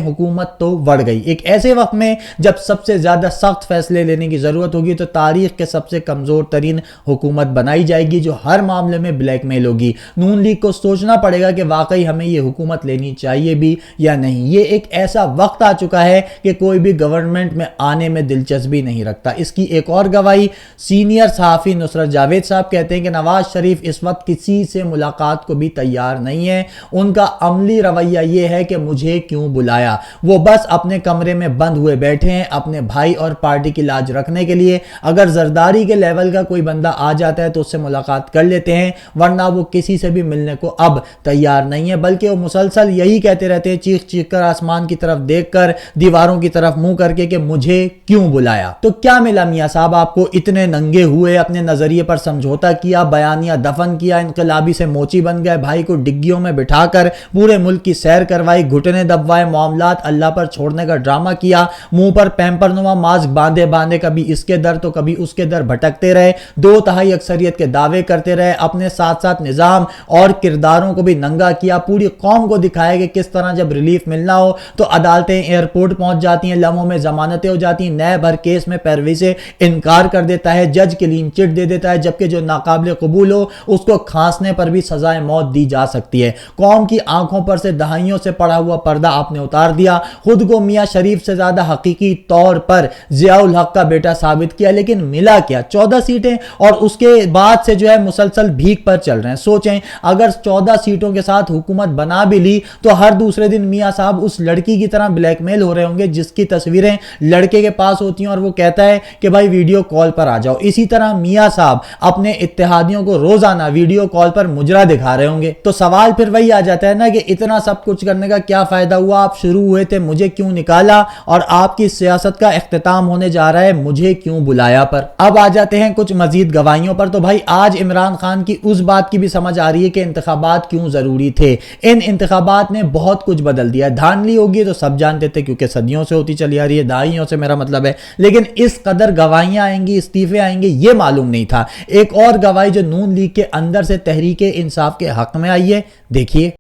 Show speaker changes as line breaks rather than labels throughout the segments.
حکومت تو بڑھ گئی۔ ایک ایسے وقت میں جب سب سے زیادہ سخت فیصلے لینے کی ضرورت ہوگی تو تاریخ کے سب سے کمزور ترین حکومت بنائی جائے گی جو ہر معاملے میں بلیک میل ہوگی۔ نون لیگ کو سوچنا پڑے گا کہ واقعی ہمیں یہ حکومت لینی چاہیے بھی یا نہیں۔ یہ ایک ایسا وقت آ چکا ہے کہ کوئی بھی گورنمنٹ میں آنے میں دلچسپی نہیں رکھتا۔ اس کی ایک اور گواہی سینئر صحافی نصرت جاوید صاحب کہتے ہیں کہ نواز شریف اس وقت کسی سے ملاقات کو بھی تیار نہیں ہے۔ ان کا عملی رویہ یہ ہے کہ مجھے کیوں بلایا، وہ بس اپنے کمرے میں بند ہوئے بیٹھے ہیں اپنے بھائی اور پارٹی کی لاج رکھنے کے لیے۔ اگر زرداری کے لیول کا کوئی بندہ آ جاتا ہے تو اس سے ملاقات کر لیتے ہیں، ورنہ وہ کسی سے بھی ملنے کو اب تیار نہیں ہے، بلکہ وہ مسلسل یہی کہتے رہتے ہیں چیخ چیخ کر، آسمان کی طرف دیکھ کر، دیواروں کی طرف منہ کر کے کہ مجھے کیوں بلایا۔ تو کیا ملا میاں صاحب آپ کو؟ اتنے ننگے ہوئے، اپنے نظریے پر سمجھوتا کیا، بیانیہ دفن کیا، انقلابی سے موچی بن گئے، بھائی کو ڈگیوں میں بٹھا کر پورے ملک کی سیر کروائی، گھٹنے دبوائے، معاملات اللہ پر چھوڑنے کا ڈرامہ کیا، منہ پر پیمپر نما ماسک باندھے باندھے کبھی اس کے در تو کبھی اس کے در بھٹکتے رہے، 2/3 اکثریت کے دعوے کرتے رہے، اپنے ساتھ ساتھ نظام اور کرداروں کو بھی ننگا کیا، پوری قوم کو دکھایا کہ کس طرح جب ریلیف ملنا ہو تو عدالتیں ایئرپورٹ پہنچ جاتی ہیں، لمحوں میں ضمانتیں ہو جاتی ہیں، نئے بھر کیس میں پیروی سے انکار کر دیتا ہے، جج کلین چٹ دے دیتا ہے، جبکہ جو ناقابل قبول ہو اس کو کھانسنے پر بھی سزائے موت دی جا سکتی ہے۔ قوم کی آنکھوں پر سے دہائیوں سے پڑا ہوا پردہ آپ نے اتار دیا، خود کو میاں شریف سے زیادہ حقیقی طور پر ضیاء الحق کا بیٹا ثابت کیا، لیکن ملا کیا؟ 14 سیٹیں، اور اس کے بعد سے جو ہے مسلسل بھیک پر چل رہے ہیں۔ سوچیں اگر 14 سیٹوں کے ساتھ حکومت بنا بھی لی تو ہر دوسرے دن میاں صاحب اس لڑکی کی طرح بلیک میل ہو رہے ہوں گے جس کی تصویریں لڑکے کے پاس ہوتی ہیں اور وہ کہتا ہے کہ بھائی ویڈیو کال پر آ جاؤ۔ اسی طرح میاں صاحب اپنے اتحادیوں کو روزانہ ویڈیو کال پر مجرا دکھا رہے ہوں گے۔ تو سوال پھر وہی آ جاتا ہے نا کہ اتنا سب کچھ کرنے کا کیا فائدہ ہوا؟ آپ شروع ہوئے تھے مجھے کیوں نکالا، اور آپ کی سیاست کا اختتام ہونے جا رہا ہے مجھے کیوں بلایا پر۔ اب آ جاتے ہیں کچھ مزید گواہیوں پر۔ تو بھائی آج عمران خان کی اس بات کی بھی سمجھ آ رہی ہے کہ انتخابات کیوں ضروری تھے۔ ان انتخابات نے بہت کچھ بدل دیا ہے۔ دھاندلی ہوگی تو سب جانتے تھے کیونکہ صدیوں سے ہوتی چلی آ رہی ہے، دہائیوں سے میرا مطلب ہے، لیکن اس قدر گواہیاں آئیں گی، استعفے آئیں گے، یہ معلوم نہیں تھا۔ ایک اور گواہی جو نون لیگ کے اندر سے تحریک انصاف کے حق میں آئی ہے، دیکھیے۔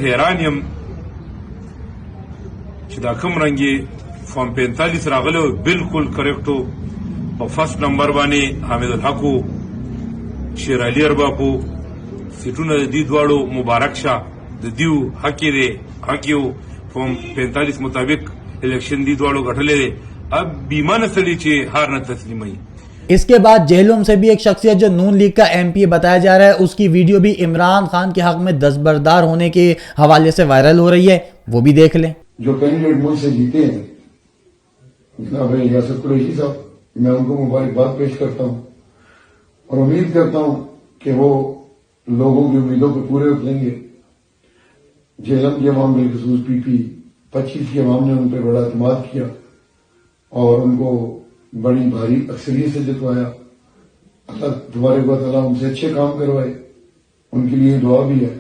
حیران یم چې دا کوم رنګي فارم 45 راغلو بالکل کریکټو په فرست نمبر باندې حامد الحق شیر علي اربابو سیټونه د دې دواړو مبارک شه د دیو حق دی حق یو فارم 45 مطابق الیکشن دی دواړو غټلې دي اب بیمانه سړي چې هار نه تسلیمي۔
اس کے بعد جہلم سے بھی ایک شخصیت جو نون لیگ کا ایم پی بتایا جا رہا ہے، اس کی ویڈیو بھی عمران خان کے حق میں دستبردار ہونے کے حوالے سے وائرل ہو رہی ہے، وہ بھی دیکھ لیں۔
جو کینڈیڈیٹ ملک سے جیتے ہیں جناب یاسر قریشی صاحب، میں ان کو مبارکباد پیش کرتا ہوں اور امید کرتا ہوں کہ وہ لوگوں کی امیدوں کو پورے اتریں گے۔ جہلم کے عوام بالخصوص پی پی 25 کی عوام نے ان پہ بڑا اعتماد کیا اور ان کو بڑی بھاری اکثریت سے جتوایا۔ اللہ تبارک و تعالیٰ ان سے اچھے کام کروائے، ان کے لیے دعا بھی ہے۔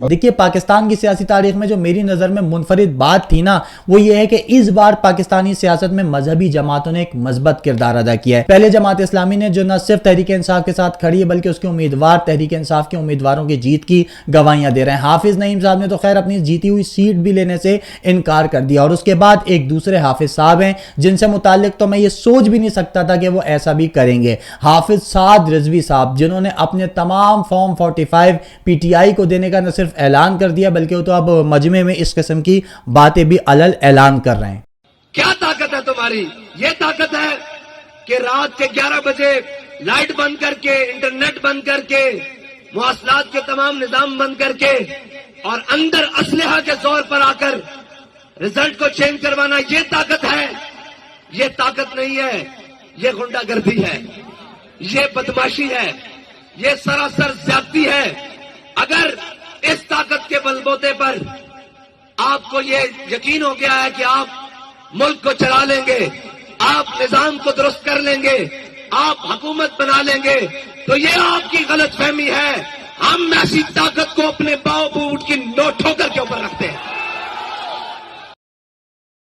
دیکھیے پاکستان کی سیاسی تاریخ میں جو میری نظر میں منفرد بات تھی نا، وہ یہ ہے کہ اس بار پاکستانی سیاست میں مذہبی جماعتوں نے ایک مثبت کردار ادا کیا ہے۔ پہلے جماعت اسلامی نے جو نہ صرف تحریک انصاف کے ساتھ کھڑی ہے بلکہ اس کے امیدوار تحریک انصاف کے امیدواروں کی جیت کی گواہیاں دے رہے ہیں۔ حافظ نعیم صاحب نے تو خیر اپنی جیتی ہوئی سیٹ بھی لینے سے انکار کر دیا، اور اس کے بعد ایک دوسرے حافظ صاحب ہیں جن سے متعلق تو میں یہ سوچ بھی نہیں سکتا تھا کہ وہ ایسا بھی کریں گے۔ حافظ سعد رضوی صاحب جنہوں نے اپنے تمام فارم 45 پی ٹی آئی کو دینے کا نہ صرف اعلان کر دیا بلکہ وہ تو اب مجمع میں اس قسم کی باتیں بھی علل اعلان کر رہے ہیں۔
کیا طاقت ہے تمہاری؟ یہ طاقت ہے کہ رات کے 11 بجے لائٹ بند کر کے، انٹرنیٹ بند کر کے، مواصلات کے تمام نظام بند کر کے اور اندر اسلحہ کے زور پر آ کر رزلٹ کو چینج کروانا، یہ طاقت ہے؟ یہ طاقت نہیں ہے، یہ غنڈہ گردی ہے، یہ بدماشی ہے، یہ سراسر زیادتی ہے۔ اگر اس طاقت کے بلبوتے پر آپ کو یہ یقین ہو گیا ہے کہ آپ ملک کو چلا لیں گے، آپ نظام کو درست کر لیں گے، آپ حکومت بنا لیں گے، تو یہ آپ کی غلط فہمی ہے۔ ہم ایسی طاقت کو اپنے باؤ بوٹ کی نوٹوں کر کے اوپر رکھتے ہیں۔